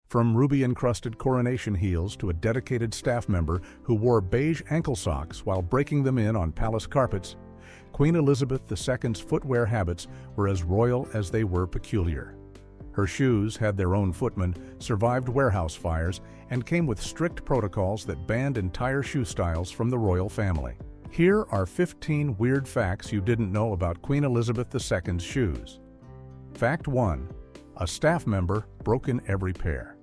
From ruby-encrusted Coronation heels to a dedicated staff member who wore beige ankle socks while breaking them in on palace carpets, Queen Elizabeth II's footwear habits were as royal as they were peculiar. Her shoes had their own footmen, survived warehouse fires, and came with strict protocols that banned entire shoe styles from the royal family. Here are 15 weird facts you didn't know about Queen Elizabeth II's shoes. Fact 1. A staff member broke in every pair.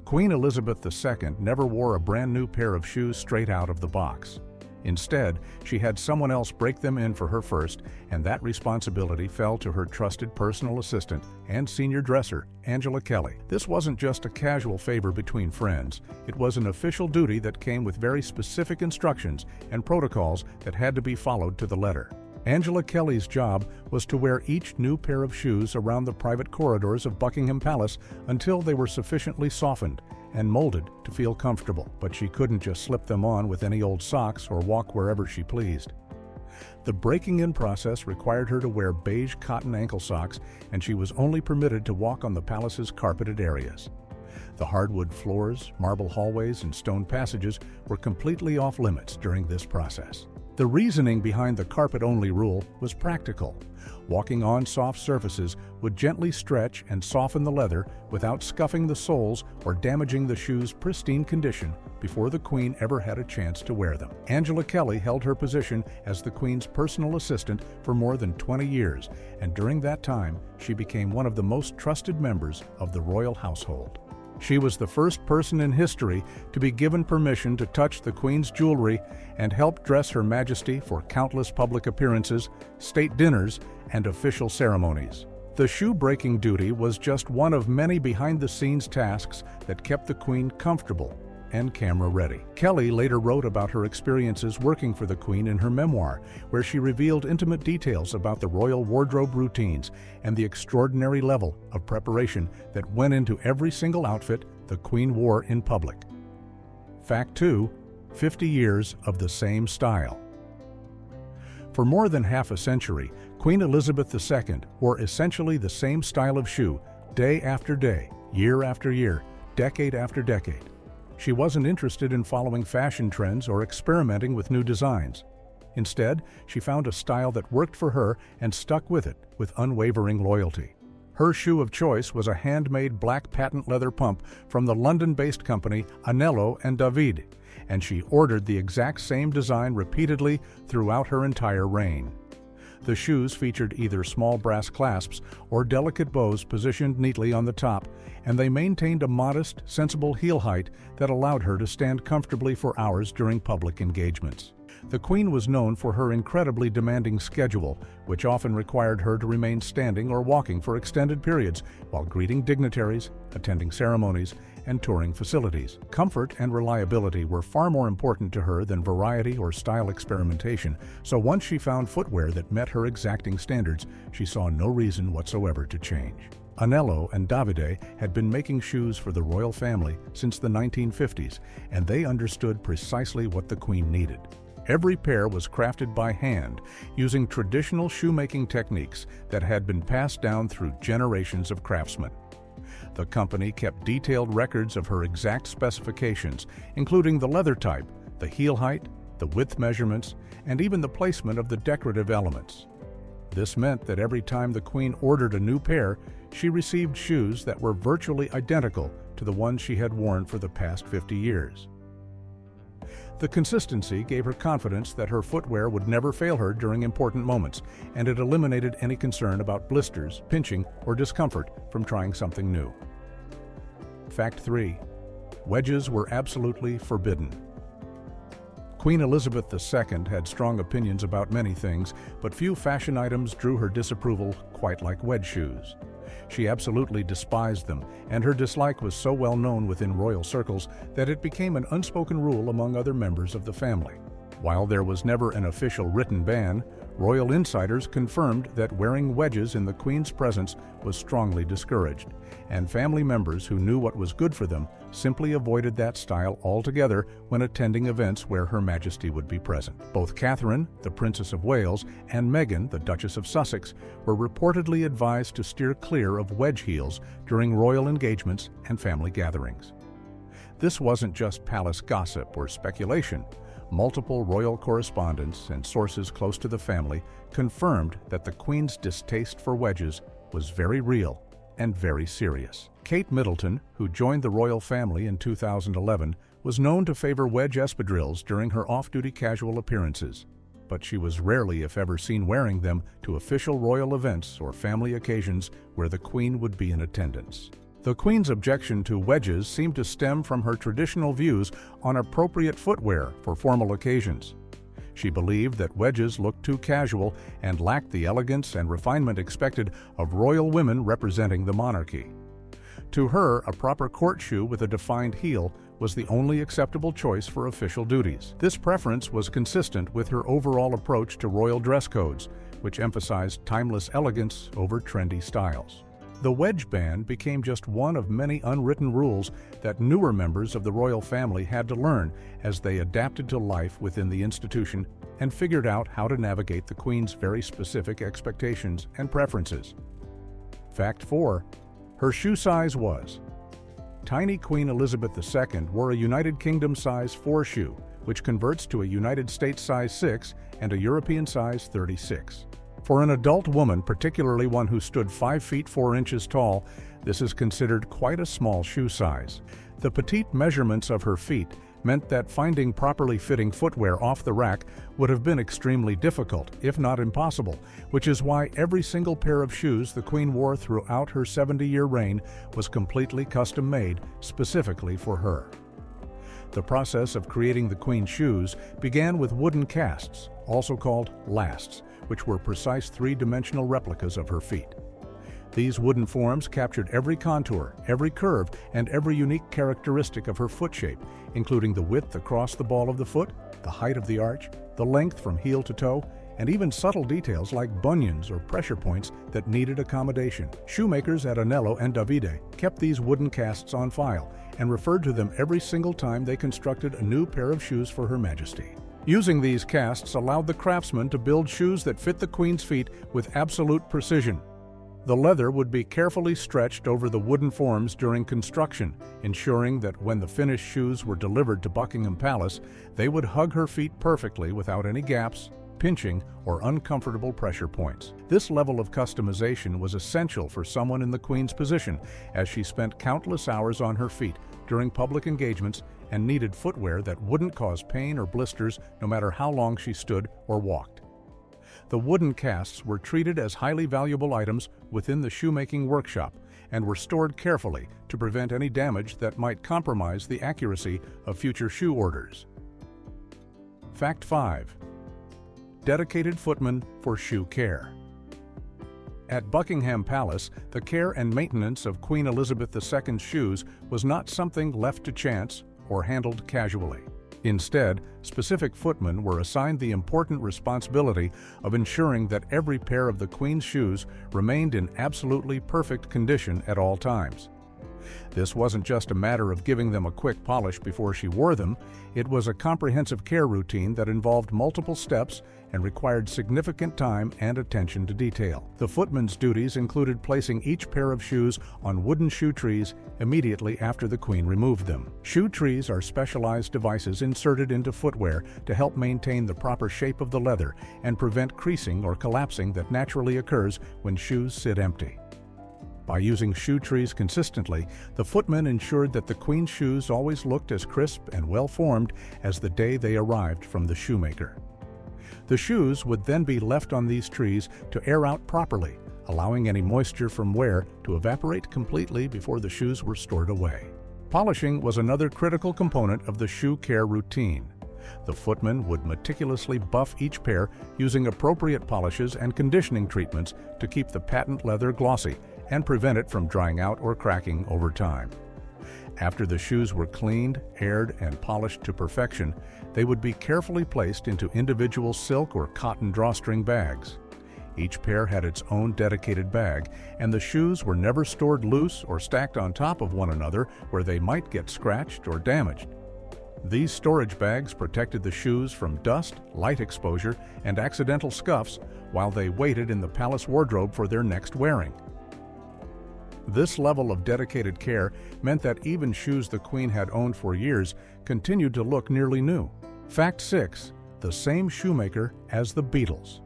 Queen Elizabeth II never wore a brand new pair of shoes straight out of the box. Instead, she had someone else break them in for her first, and that responsibility fell to her trusted personal assistant and senior dresser, Angela Kelly. This wasn't just a casual favor between friends. It was an official duty that came with very specific instructions and protocols that had to be followed to the letter. Angela Kelly's job was to wear each new pair of shoes around the private corridors of Buckingham Palace until they were sufficiently softened and molded to feel comfortable, but she couldn't just slip them on with any old socks or walk wherever she pleased. The breaking-in process required her to wear beige cotton ankle socks, and she was only permitted to walk on the palace's carpeted areas. The hardwood floors, marble hallways, and stone passages were completely off-limits during this process. The reasoning behind the carpet-only rule was practical. Walking on soft surfaces would gently stretch and soften the leather without scuffing the soles or damaging the shoe's pristine condition before the Queen ever had a chance to wear them. Angela Kelly held her position as the Queen's personal assistant for more than 20 years, and during that time, she became one of the most trusted members of the royal household. She was the first person in history to be given permission to touch the Queen's jewelry and help dress Her Majesty for countless public appearances, state dinners, and official ceremonies. The shoe-breaking duty was just one of many behind-the-scenes tasks that kept the Queen comfortable and camera-ready. Kelly later wrote about her experiences working for the Queen in her memoir, where she revealed intimate details about the royal wardrobe routines and the extraordinary level of preparation that went into every single outfit the Queen wore in public. Fact 2. 50 years of the same style. For more than half a century, Queen Elizabeth II wore essentially the same style of shoe, day after day, year after year, decade after decade. She wasn't interested in following fashion trends or experimenting with new designs. Instead, she found a style that worked for her and stuck with it with unwavering loyalty. Her shoe of choice was a handmade black patent leather pump from the London-based company Anello and David, and she ordered the exact same design repeatedly throughout her entire reign. The shoes featured either small brass clasps or delicate bows positioned neatly on the top, and they maintained a modest, sensible heel height that allowed her to stand comfortably for hours during public engagements. The Queen was known for her incredibly demanding schedule, which often required her to remain standing or walking for extended periods while greeting dignitaries, attending ceremonies, and touring facilities. Comfort and reliability were far more important to her than variety or style experimentation, so once she found footwear that met her exacting standards, she saw no reason whatsoever to change. Anello and Davide had been making shoes for the royal family since the 1950s, and they understood precisely what the Queen needed. Every pair was crafted by hand, using traditional shoemaking techniques that had been passed down through generations of craftsmen. The company kept detailed records of her exact specifications, including the leather type, the heel height, the width measurements, and even the placement of the decorative elements. This meant that every time the Queen ordered a new pair, she received shoes that were virtually identical to the ones she had worn for the past 50 years. The consistency gave her confidence that her footwear would never fail her during important moments, and it eliminated any concern about blisters, pinching, or discomfort from trying something new. Fact 3. Wedges were absolutely forbidden. Queen Elizabeth II had strong opinions about many things, but few fashion items drew her disapproval quite like wedge shoes. She absolutely despised them, and her dislike was so well known within royal circles that it became an unspoken rule among other members of the family. While there was never an official written ban, royal insiders confirmed that wearing wedges in the Queen's presence was strongly discouraged, and family members who knew what was good for them simply avoided that style altogether when attending events where Her Majesty would be present. Both Catherine, the Princess of Wales, and Meghan, the Duchess of Sussex, were reportedly advised to steer clear of wedge heels during royal engagements and family gatherings. This wasn't just palace gossip or speculation. Multiple royal correspondents and sources close to the family confirmed that the Queen's distaste for wedges was very real and very serious. Kate Middleton, who joined the royal family in 2011, was known to favor wedge espadrilles during her off-duty casual appearances, but she was rarely, if ever, seen wearing them to official royal events or family occasions where the Queen would be in attendance. The Queen's objection to wedges seemed to stem from her traditional views on appropriate footwear for formal occasions. She believed that wedges looked too casual and lacked the elegance and refinement expected of royal women representing the monarchy. To her, a proper court shoe with a defined heel was the only acceptable choice for official duties. This preference was consistent with her overall approach to royal dress codes, which emphasized timeless elegance over trendy styles. The wedge ban became just one of many unwritten rules that newer members of the royal family had to learn as they adapted to life within the institution and figured out how to navigate the Queen's very specific expectations and preferences. Fact 4. Her shoe size was: tiny Queen Elizabeth II wore a United Kingdom size 4 shoe, which converts to a United States size 6 and a European size 36. For an adult woman, particularly one who stood 5 feet 4 inches tall, this is considered quite a small shoe size. The petite measurements of her feet meant that finding properly fitting footwear off the rack would have been extremely difficult, if not impossible, which is why every single pair of shoes the Queen wore throughout her 70-year reign was completely custom-made specifically for her. The process of creating the Queen's shoes began with wooden casts, also called lasts, which were precise 3-dimensional replicas of her feet. These wooden forms captured every contour, every curve, and every unique characteristic of her foot shape, including the width across the ball of the foot, the height of the arch, the length from heel to toe, and even subtle details like bunions or pressure points that needed accommodation. Shoemakers at Anello and Davide kept these wooden casts on file and referred to them every single time they constructed a new pair of shoes for Her Majesty. Using these casts allowed the craftsmen to build shoes that fit the Queen's feet with absolute precision. The leather would be carefully stretched over the wooden forms during construction, ensuring that when the finished shoes were delivered to Buckingham Palace, they would hug her feet perfectly without any gaps, pinching, or uncomfortable pressure points. This level of customization was essential for someone in the Queen's position, as she spent countless hours on her feet during public engagements and needed footwear that wouldn't cause pain or blisters no matter how long she stood or walked. The wooden casts were treated as highly valuable items within the shoemaking workshop and were stored carefully to prevent any damage that might compromise the accuracy of future shoe orders. Fact 5. Dedicated footmen for shoe care. At Buckingham Palace, the care and maintenance of Queen Elizabeth II's shoes was not something left to chance or handled casually. Instead, specific footmen were assigned the important responsibility of ensuring that every pair of the Queen's shoes remained in absolutely perfect condition at all times. This wasn't just a matter of giving them a quick polish before she wore them, it was a comprehensive care routine that involved multiple steps and required significant time and attention to detail. The footman's duties included placing each pair of shoes on wooden shoe trees immediately after the Queen removed them. Shoe trees are specialized devices inserted into footwear to help maintain the proper shape of the leather and prevent creasing or collapsing that naturally occurs when shoes sit empty. By using shoe trees consistently, the footmen ensured that the Queen's shoes always looked as crisp and well-formed as the day they arrived from the shoemaker. The shoes would then be left on these trees to air out properly, allowing any moisture from wear to evaporate completely before the shoes were stored away. Polishing was another critical component of the shoe care routine. The footman would meticulously buff each pair using appropriate polishes and conditioning treatments to keep the patent leather glossy and prevent it from drying out or cracking over time. After the shoes were cleaned, aired, and polished to perfection, they would be carefully placed into individual silk or cotton drawstring bags. Each pair had its own dedicated bag, and the shoes were never stored loose or stacked on top of one another where they might get scratched or damaged. These storage bags protected the shoes from dust, light exposure, and accidental scuffs while they waited in the palace wardrobe for their next wearing. This level of dedicated care meant that even shoes the Queen had owned for years continued to look nearly new. Fact 6. The same shoemaker as the Beatles.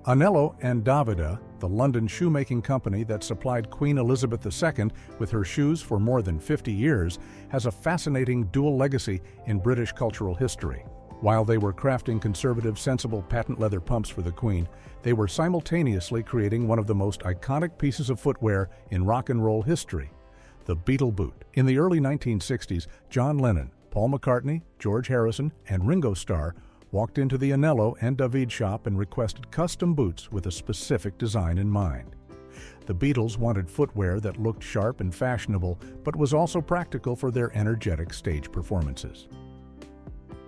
Anello and Davide, the London shoemaking company that supplied Queen Elizabeth II with her shoes for more than 50 years, has a fascinating dual legacy in British cultural history. While they were crafting conservative, sensible patent leather pumps for the Queen, they were simultaneously creating one of the most iconic pieces of footwear in rock and roll history, the Beatle boot. In the early 1960s, John Lennon, Paul McCartney, George Harrison, and Ringo Starr walked into the Anello and Davide shop and requested custom boots with a specific design in mind. The Beatles wanted footwear that looked sharp and fashionable, but was also practical for their energetic stage performances.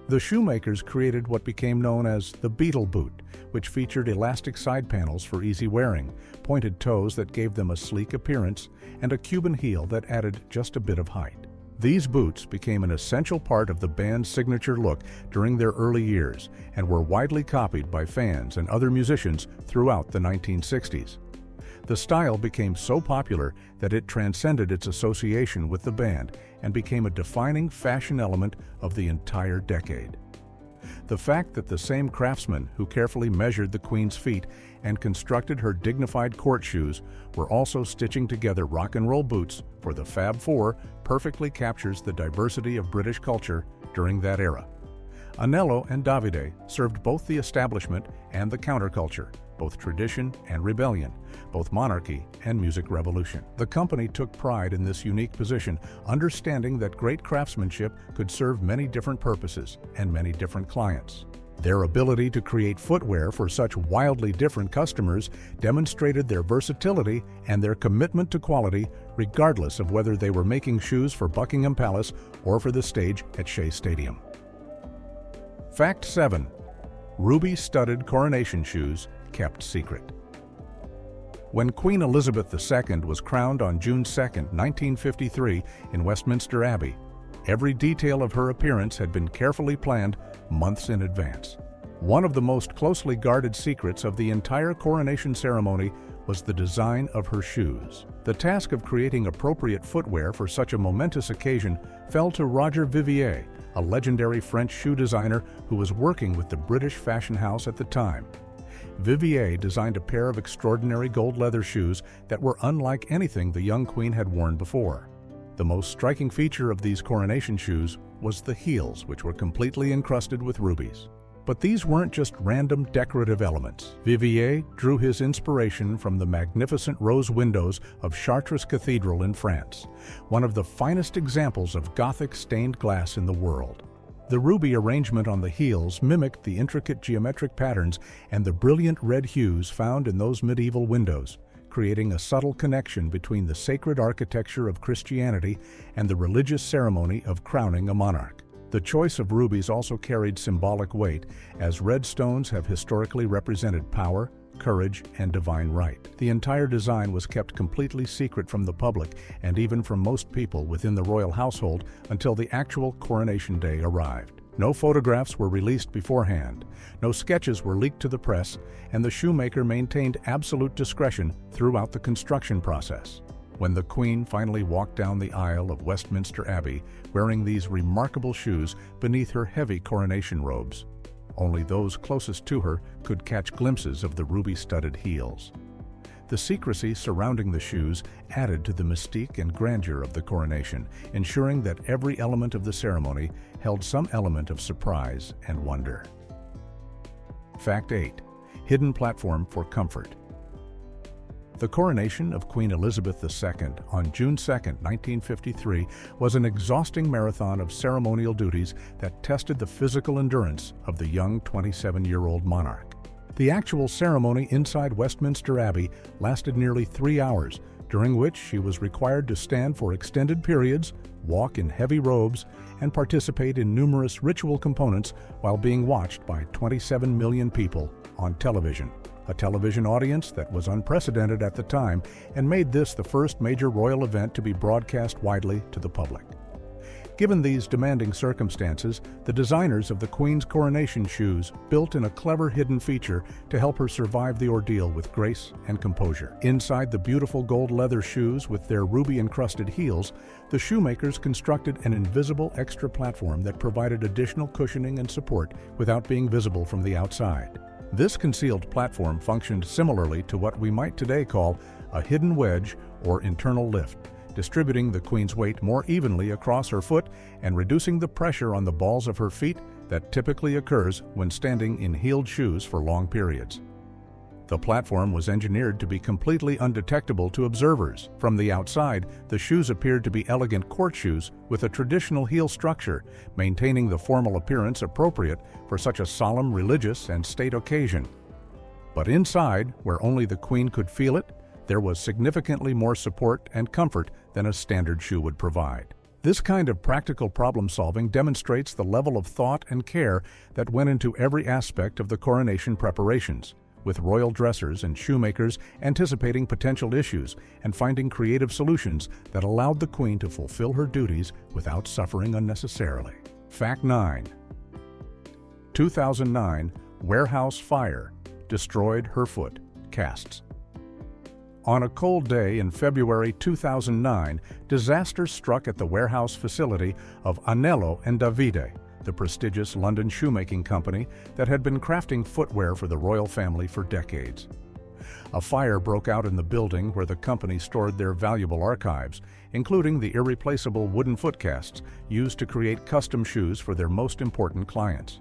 The shoemakers created what became known as the Beatle boot, which featured elastic side panels for easy wearing, pointed toes that gave them a sleek appearance, and a Cuban heel that added just a bit of height. These boots became an essential part of the band's signature look during their early years and were widely copied by fans and other musicians throughout the 1960s. The style became so popular that it transcended its association with the band and became a defining fashion element of the entire decade. The fact that the same craftsmen who carefully measured the Queen's feet and constructed her dignified court shoes were also stitching together rock and roll boots for the Fab Four perfectly captures the diversity of British culture during that era. Anello and Davide served both the establishment and the counterculture, both tradition and rebellion, both monarchy and music revolution. The company took pride in this unique position, understanding that great craftsmanship could serve many different purposes and many different clients. Their ability to create footwear for such wildly different customers demonstrated their versatility and their commitment to quality, regardless of whether they were making shoes for Buckingham Palace or for the stage at Shea Stadium. Fact 7. Ruby-studded coronation shoes kept secret. When Queen Elizabeth II was crowned on June 2, 1953, in Westminster Abbey, every detail of her appearance had been carefully planned months in advance. One of the most closely guarded secrets of the entire coronation ceremony was the design of her shoes. The task of creating appropriate footwear for such a momentous occasion fell to Roger Vivier, a legendary French shoe designer who was working with the British fashion house at the time. Vivier designed a pair of extraordinary gold leather shoes that were unlike anything the young queen had worn before. The most striking feature of these coronation shoes was the heels, which were completely encrusted with rubies. But these weren't just random decorative elements. Vivier drew his inspiration from the magnificent rose windows of Chartres Cathedral in France, one of the finest examples of Gothic stained glass in the world. The ruby arrangement on the heels mimicked the intricate geometric patterns and the brilliant red hues found in those medieval windows, creating a subtle connection between the sacred architecture of Christianity and the religious ceremony of crowning a monarch. The choice of rubies also carried symbolic weight, as red stones have historically represented power, courage, and divine right. The entire design was kept completely secret from the public and even from most people within the royal household until the actual coronation day arrived. No photographs were released beforehand, no sketches were leaked to the press, and the shoemaker maintained absolute discretion throughout the construction process. When the Queen finally walked down the aisle of Westminster Abbey wearing these remarkable shoes beneath her heavy coronation robes, only those closest to her could catch glimpses of the ruby-studded heels. The secrecy surrounding the shoes added to the mystique and grandeur of the coronation, ensuring that every element of the ceremony held some element of surprise and wonder. Fact 8. Hidden platform for comfort. The coronation of Queen Elizabeth II on June 2, 1953, was an exhausting marathon of ceremonial duties that tested the physical endurance of the young 27-year-old monarch. The actual ceremony inside Westminster Abbey lasted nearly 3 hours, during which she was required to stand for extended periods, walk in heavy robes, and participate in numerous ritual components while being watched by 27 million people on television, a television audience that was unprecedented at the time and made this the first major royal event to be broadcast widely to the public. Given these demanding circumstances, the designers of the Queen's coronation shoes built in a clever hidden feature to help her survive the ordeal with grace and composure. Inside the beautiful gold leather shoes with their ruby-encrusted heels, the shoemakers constructed an invisible extra platform that provided additional cushioning and support without being visible from the outside. This concealed platform functioned similarly to what we might today call a hidden wedge or internal lift, distributing the Queen's weight more evenly across her foot and reducing the pressure on the balls of her feet that typically occurs when standing in heeled shoes for long periods. The platform was engineered to be completely undetectable to observers. From the outside, the shoes appeared to be elegant court shoes with a traditional heel structure, maintaining the formal appearance appropriate for such a solemn religious and state occasion. But inside, where only the Queen could feel it, there was significantly more support and comfort than a standard shoe would provide. This kind of practical problem-solving demonstrates the level of thought and care that went into every aspect of the coronation preparations, with royal dressers and shoemakers anticipating potential issues and finding creative solutions that allowed the Queen to fulfill her duties without suffering unnecessarily. Fact 9. 2009 warehouse fire destroyed her foot casts. On a cold day in February 2009, disaster struck at the warehouse facility of Anello and Davide, the prestigious London shoemaking company that had been crafting footwear for the royal family for decades. A fire broke out in the building where the company stored their valuable archives, including the irreplaceable wooden foot casts used to create custom shoes for their most important clients.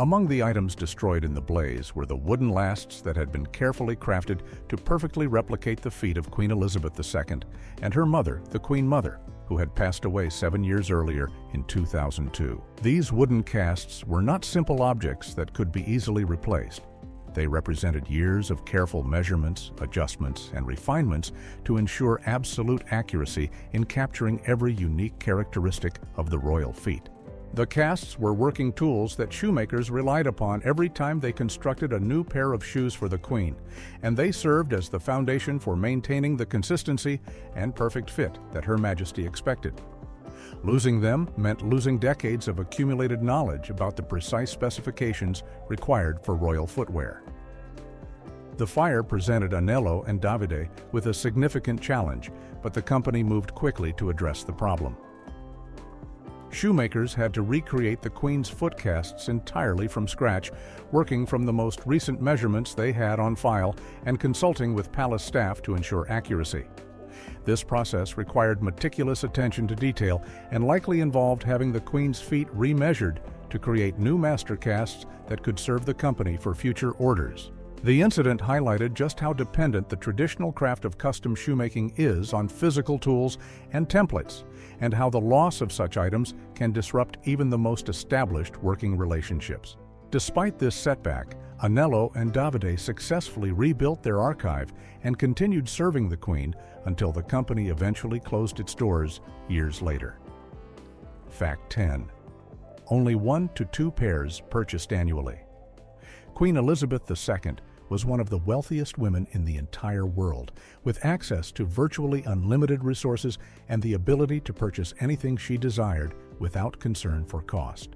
Among the items destroyed in the blaze were the wooden lasts that had been carefully crafted to perfectly replicate the feet of Queen Elizabeth II and her mother, the Queen Mother, who had passed away 7 years earlier in 2002. These wooden casts were not simple objects that could be easily replaced. They represented years of careful measurements, adjustments, and refinements to ensure absolute accuracy in capturing every unique characteristic of the royal feet. The casts were working tools that shoemakers relied upon every time they constructed a new pair of shoes for the Queen, and they served as the foundation for maintaining the consistency and perfect fit that Her Majesty expected. Losing them meant losing decades of accumulated knowledge about the precise specifications required for royal footwear. The fire presented Anello and Davide with a significant challenge, but the company moved quickly to address the problem. Shoemakers had to recreate the Queen's foot casts entirely from scratch, working from the most recent measurements they had on file and consulting with palace staff to ensure accuracy. This process required meticulous attention to detail and likely involved having the Queen's feet remeasured to create new master casts that could serve the company for future orders. The incident highlighted just how dependent the traditional craft of custom shoemaking is on physical tools and templates, and how the loss of such items can disrupt even the most established working relationships. Despite this setback, Anello and Davide successfully rebuilt their archive and continued serving the Queen until the company eventually closed its doors years later. Fact 10. Only 1 to 2 pairs purchased annually. Queen Elizabeth II was one of the wealthiest women in the entire world, with access to virtually unlimited resources and the ability to purchase anything she desired without concern for cost.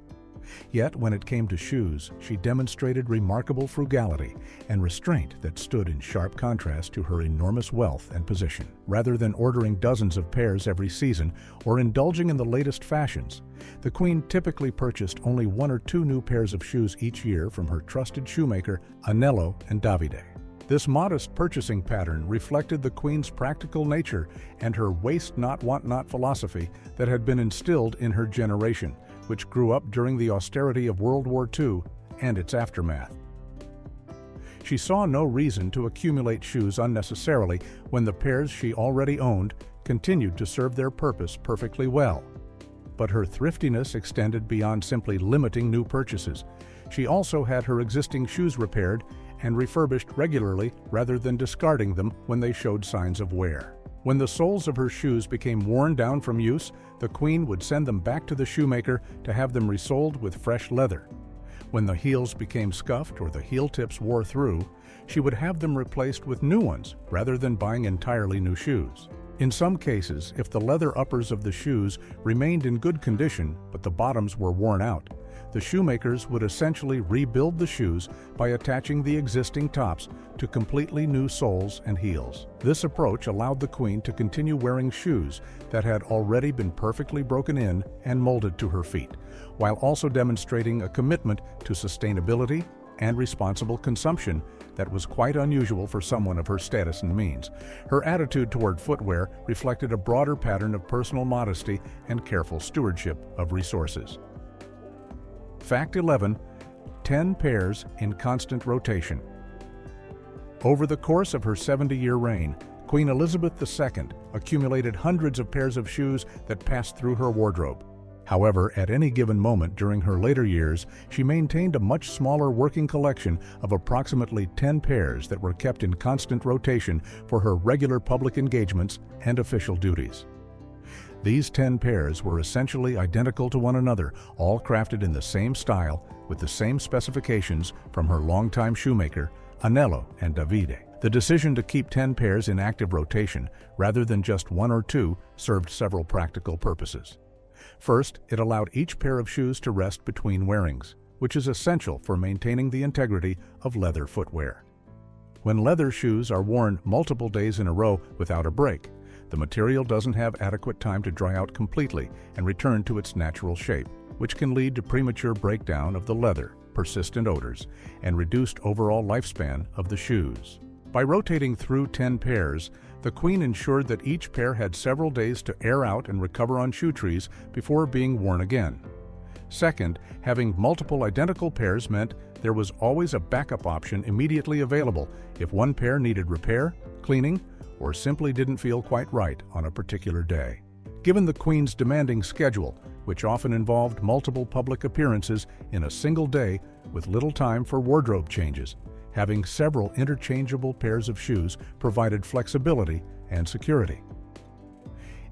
Yet, when it came to shoes, she demonstrated remarkable frugality and restraint that stood in sharp contrast to her enormous wealth and position. Rather than ordering dozens of pairs every season or indulging in the latest fashions, the Queen typically purchased only 1 or 2 new pairs of shoes each year from her trusted shoemaker, Anello and Davide. This modest purchasing pattern reflected the Queen's practical nature and her waste not, want not philosophy that had been instilled in her generation, which grew up during the austerity of World War II and its aftermath. She saw no reason to accumulate shoes unnecessarily when the pairs she already owned continued to serve their purpose perfectly well. But her thriftiness extended beyond simply limiting new purchases. She also had her existing shoes repaired and refurbished regularly rather than discarding them when they showed signs of wear. When the soles of her shoes became worn down from use, the Queen would send them back to the shoemaker to have them resoled with fresh leather. When the heels became scuffed or the heel tips wore through, she would have them replaced with new ones rather than buying entirely new shoes. In some cases, if the leather uppers of the shoes remained in good condition but the bottoms were worn out, the shoemakers would essentially rebuild the shoes by attaching the existing tops to completely new soles and heels. This approach allowed the Queen to continue wearing shoes that had already been perfectly broken in and molded to her feet, while also demonstrating a commitment to sustainability and responsible consumption that was quite unusual for someone of her status and means. Her attitude toward footwear reflected a broader pattern of personal modesty and careful stewardship of resources. Fact 11. 10 pairs in constant rotation. Over the course of her 70-year reign, Queen Elizabeth II accumulated hundreds of pairs of shoes that passed through her wardrobe. However, at any given moment during her later years, she maintained a much smaller working collection of approximately 10 pairs that were kept in constant rotation for her regular public engagements and official duties. These 10 pairs were essentially identical to one another, all crafted in the same style with the same specifications from her longtime shoemaker, Anello and Davide. The decision to keep 10 pairs in active rotation rather than just one or two served several practical purposes. First, it allowed each pair of shoes to rest between wearings, which is essential for maintaining the integrity of leather footwear. When leather shoes are worn multiple days in a row without a break, the material doesn't have adequate time to dry out completely and return to its natural shape, which can lead to premature breakdown of the leather, persistent odors, and reduced overall lifespan of the shoes. By rotating through 10 pairs, the Queen ensured that each pair had several days to air out and recover on shoe trees before being worn again. Second, having multiple identical pairs meant there was always a backup option immediately available if one pair needed repair, cleaning, or simply didn't feel quite right on a particular day. Given the Queen's demanding schedule, which often involved multiple public appearances in a single day with little time for wardrobe changes, having several interchangeable pairs of shoes provided flexibility and security.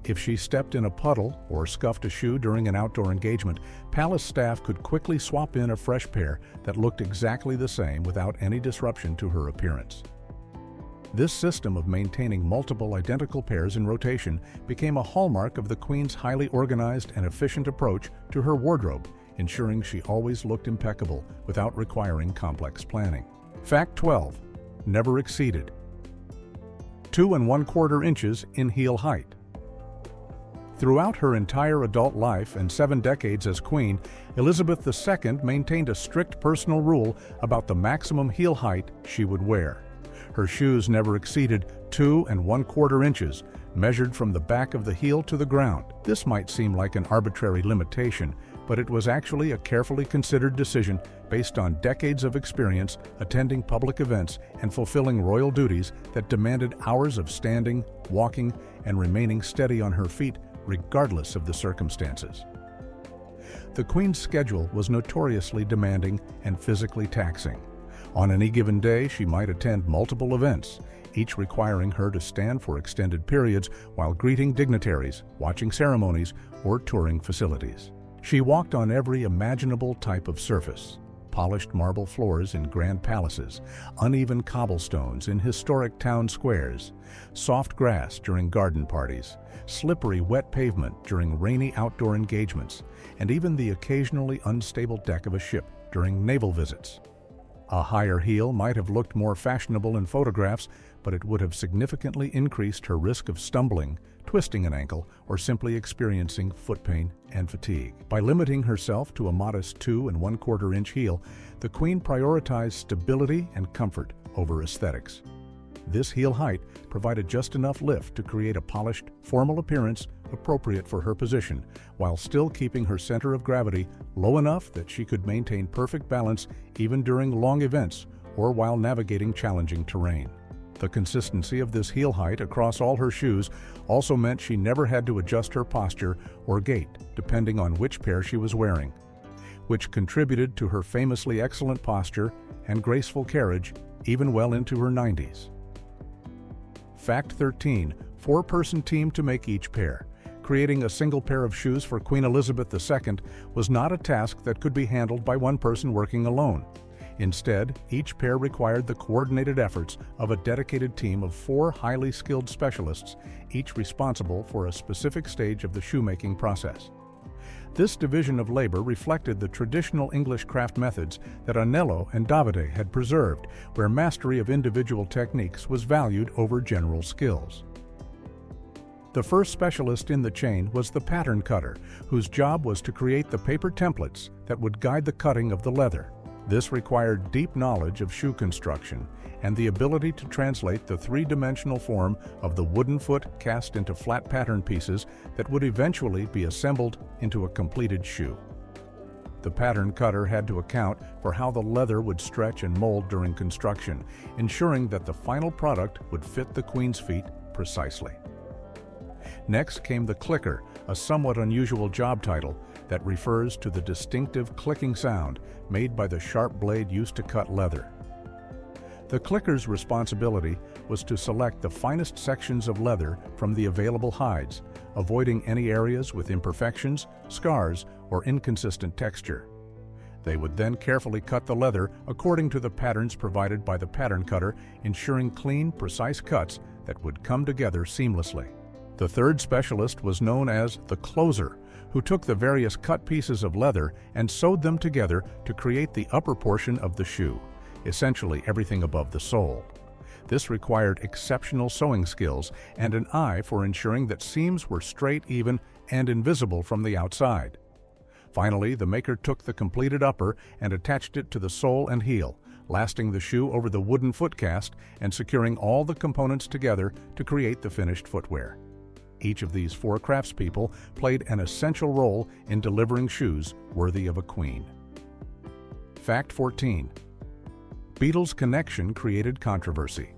If she stepped in a puddle or scuffed a shoe during an outdoor engagement, palace staff could quickly swap in a fresh pair that looked exactly the same without any disruption to her appearance. This system of maintaining multiple identical pairs in rotation became a hallmark of the Queen's highly organized and efficient approach to her wardrobe, ensuring she always looked impeccable without requiring complex planning. Fact 12. Never exceeded 2 1/4 inches in heel height. Throughout her entire adult life and 7 decades as Queen, Elizabeth II maintained a strict personal rule about the maximum heel height she would wear. Her shoes never exceeded 2 1/4 inches, measured from the back of the heel to the ground. This might seem like an arbitrary limitation, but it was actually a carefully considered decision based on decades of experience attending public events and fulfilling royal duties that demanded hours of standing, walking, and remaining steady on her feet regardless of the circumstances. The Queen's schedule was notoriously demanding and physically taxing. On any given day, she might attend multiple events, each requiring her to stand for extended periods while greeting dignitaries, watching ceremonies, or touring facilities. She walked on every imaginable type of surface: polished marble floors in grand palaces, uneven cobblestones in historic town squares, soft grass during garden parties, slippery wet pavement during rainy outdoor engagements, and even the occasionally unstable deck of a ship during naval visits. A higher heel might have looked more fashionable in photographs, but it would have significantly increased her risk of stumbling, twisting an ankle, or simply experiencing foot pain and fatigue. By limiting herself to a modest 2 1/4 inch heel, the Queen prioritized stability and comfort over aesthetics. This heel height provided just enough lift to create a polished, formal appearance appropriate for her position, while still keeping her center of gravity low enough that she could maintain perfect balance even during long events or while navigating challenging terrain. The consistency of this heel height across all her shoes also meant she never had to adjust her posture or gait depending on which pair she was wearing, which contributed to her famously excellent posture and graceful carriage, even well into her 90s. Fact 13. Four-person team to make each pair. Creating a single pair of shoes for Queen Elizabeth II was not a task that could be handled by one person working alone. Instead, each pair required the coordinated efforts of a dedicated team of 4 highly skilled specialists, each responsible for a specific stage of the shoemaking process. This division of labor reflected the traditional English craft methods that Anello and Davide had preserved, where mastery of individual techniques was valued over general skills. The first specialist in the chain was the pattern cutter, whose job was to create the paper templates that would guide the cutting of the leather. This required deep knowledge of shoe construction and the ability to translate the three-dimensional form of the wooden foot cast into flat pattern pieces that would eventually be assembled into a completed shoe. The pattern cutter had to account for how the leather would stretch and mold during construction, ensuring that the final product would fit the Queen's feet precisely. Next came the clicker, a somewhat unusual job title that refers to the distinctive clicking sound made by the sharp blade used to cut leather. The clicker's responsibility was to select the finest sections of leather from the available hides, avoiding any areas with imperfections, scars, or inconsistent texture. They would then carefully cut the leather according to the patterns provided by the pattern cutter, ensuring clean, precise cuts that would come together seamlessly. The third specialist was known as the closer, who took the various cut pieces of leather and sewed them together to create the upper portion of the shoe, essentially everything above the sole. This required exceptional sewing skills and an eye for ensuring that seams were straight, even, and invisible from the outside. Finally, the maker took the completed upper and attached it to the sole and heel, lasting the shoe over the wooden foot cast and securing all the components together to create the finished footwear. Each of these 4 craftspeople played an essential role in delivering shoes worthy of a queen. Fact 14. Beatles' connection created controversy.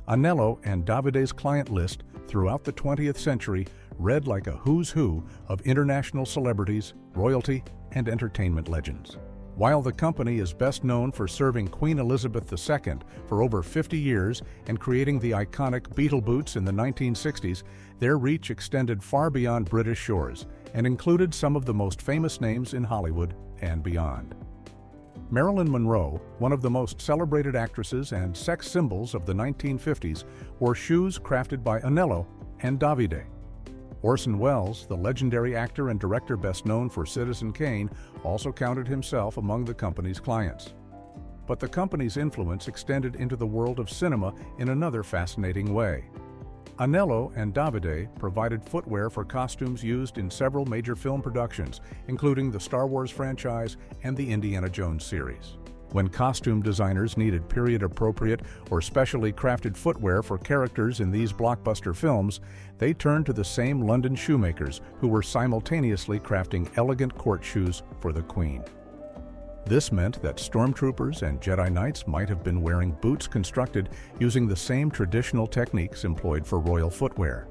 Anello and Davide's client list throughout the 20th century read like a who's who of international celebrities, royalty, and entertainment legends. While the company is best known for serving Queen Elizabeth II for over 50 years and creating the iconic Beatle boots in the 1960s, their reach extended far beyond British shores and included some of the most famous names in Hollywood and beyond. Marilyn Monroe, one of the most celebrated actresses and sex symbols of the 1950s, wore shoes crafted by Anello and Davide. Orson Welles, the legendary actor and director best known for Citizen Kane, also counted himself among the company's clients. But the company's influence extended into the world of cinema in another fascinating way. Anello and Davide provided footwear for costumes used in several major film productions, including the Star Wars franchise and the Indiana Jones series. When costume designers needed period-appropriate or specially crafted footwear for characters in these blockbuster films, they turned to the same London shoemakers who were simultaneously crafting elegant court shoes for the Queen. This meant that stormtroopers and Jedi Knights might have been wearing boots constructed using the same traditional techniques employed for royal footwear.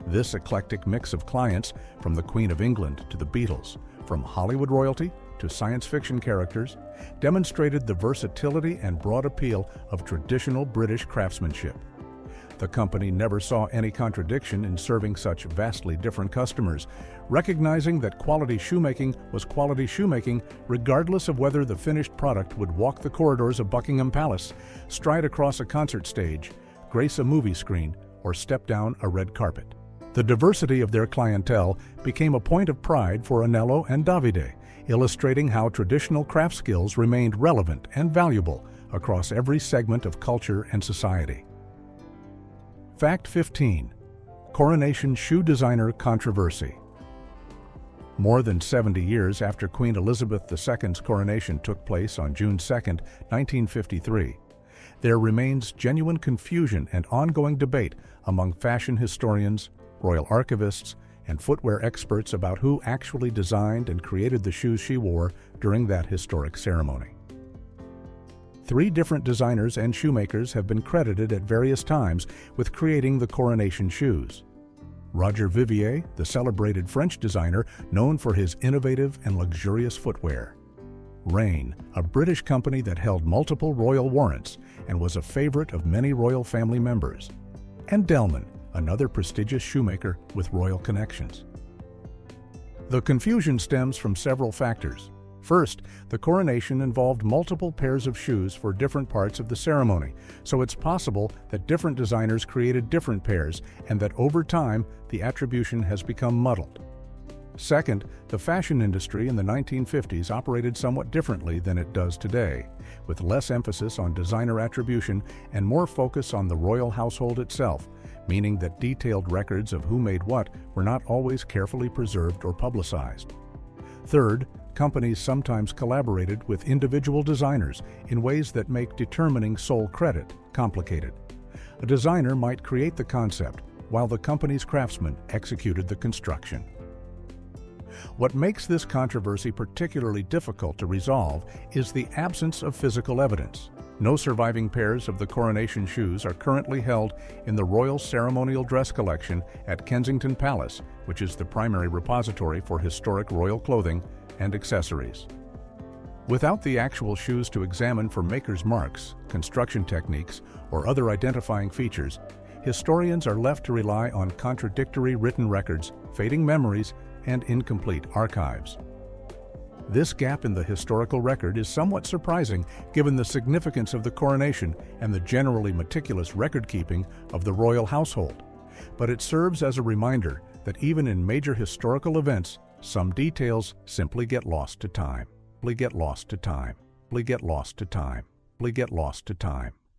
This eclectic mix of clients, from the Queen of England to the Beatles, from Hollywood royalty to science fiction characters, demonstrated the versatility and broad appeal of traditional British craftsmanship. The company never saw any contradiction in serving such vastly different customers, recognizing that quality shoemaking was quality shoemaking regardless of whether the finished product would walk the corridors of Buckingham Palace, stride across a concert stage, grace a movie screen, or step down a red carpet. The diversity of their clientele became a point of pride for Anello and Davide, illustrating how traditional craft skills remained relevant and valuable across every segment of culture and society. Fact 15. Coronation shoe designer controversy. More than 70 years after Queen Elizabeth II's coronation took place on June 2, 1953, there remains genuine confusion and ongoing debate among fashion historians, royal archivists, and footwear experts about who actually designed and created the shoes she wore during that historic ceremony. 3 different designers and shoemakers have been credited at various times with creating the coronation shoes. Roger Vivier, the celebrated French designer known for his innovative and luxurious footwear. Rain, a British company that held multiple royal warrants and was a favorite of many royal family members. And Delman, another prestigious shoemaker with royal connections. The confusion stems from several factors. First, the coronation involved multiple pairs of shoes for different parts of the ceremony, so it's possible that different designers created different pairs and that over time the attribution has become muddled. Second, the fashion industry in the 1950s operated somewhat differently than it does today, with less emphasis on designer attribution and more focus on the royal household itself, meaning that detailed records of who made what were not always carefully preserved or publicized. Third, companies sometimes collaborated with individual designers in ways that make determining sole credit complicated. A designer might create the concept, while the company's craftsman executed the construction. What makes this controversy particularly difficult to resolve is the absence of physical evidence. No surviving pairs of the coronation shoes are currently held in the Royal Ceremonial Dress Collection at Kensington Palace, which is the primary repository for historic royal clothing and accessories. Without the actual shoes to examine for maker's marks, construction techniques, or other identifying features, historians are left to rely on contradictory written records, fading memories, and incomplete archives. This gap in the historical record is somewhat surprising given the significance of the coronation and the generally meticulous record-keeping of the royal household. But it serves as a reminder that even in major historical events, some details simply get lost to time.